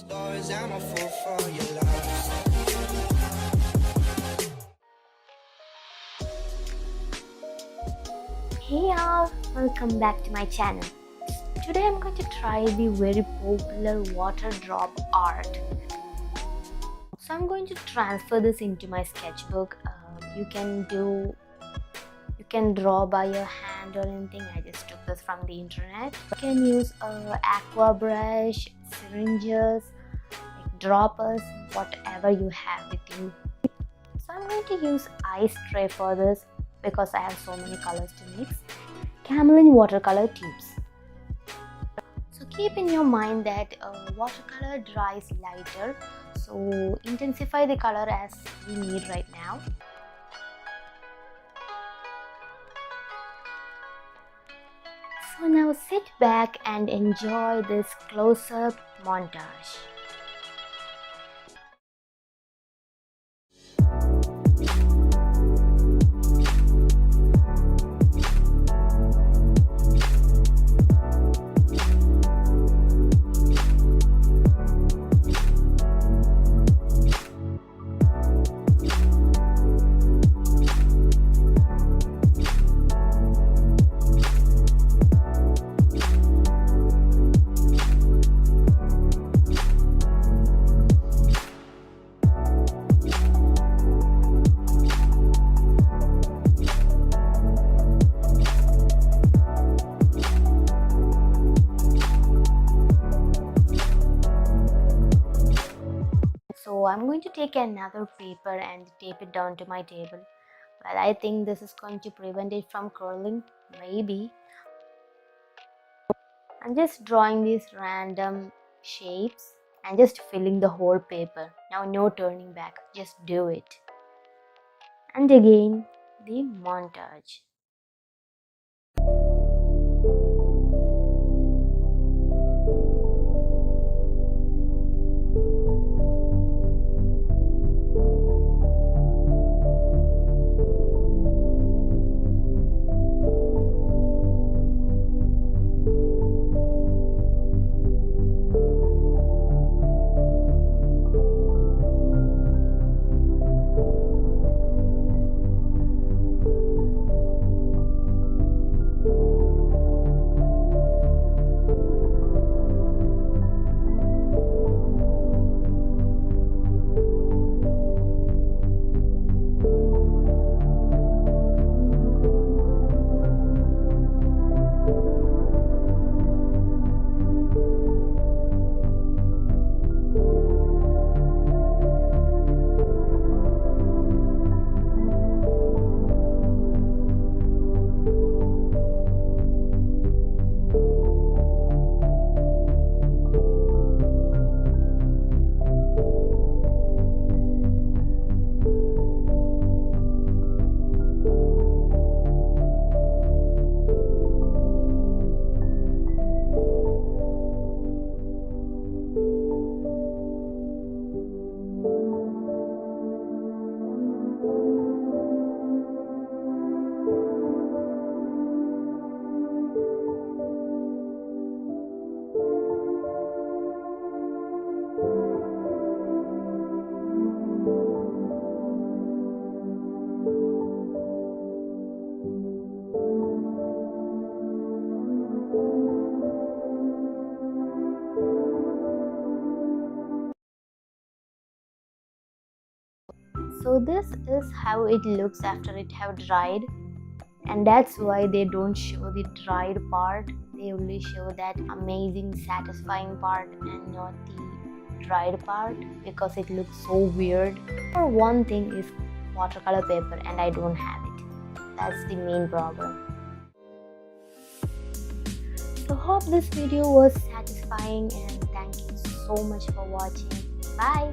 Stories, I'm a fool for your love. Hey y'all, welcome back to my channel. Today I'm going to try the very popular water drop art. So I'm going to transfer this into my sketchbook. You can draw by your hand or anything. I just took this from the internet. You can use aqua brush, syringes, like droppers, whatever you have with you. So I'm going to use ice tray for this because I have so many colors to mix. Camlin watercolor tubes. So keep in your mind that watercolor dries lighter, so intensify the color as we need right now. So now sit back and enjoy this close-up montage. So I'm going to take another paper and tape it down to my table. Well, I think this is going to prevent it from curling, maybe. I'm just drawing these random shapes and just filling the whole paper. Now no turning back, just do it. And again, the montage. So this is how it looks after it have dried, and that's why they don't show the dried part. They only show that amazing satisfying part and not the dried part because it looks so weird. For one thing is watercolor paper and I don't have it. That's the main problem. So hope this video was satisfying and thank you so much for watching. Bye.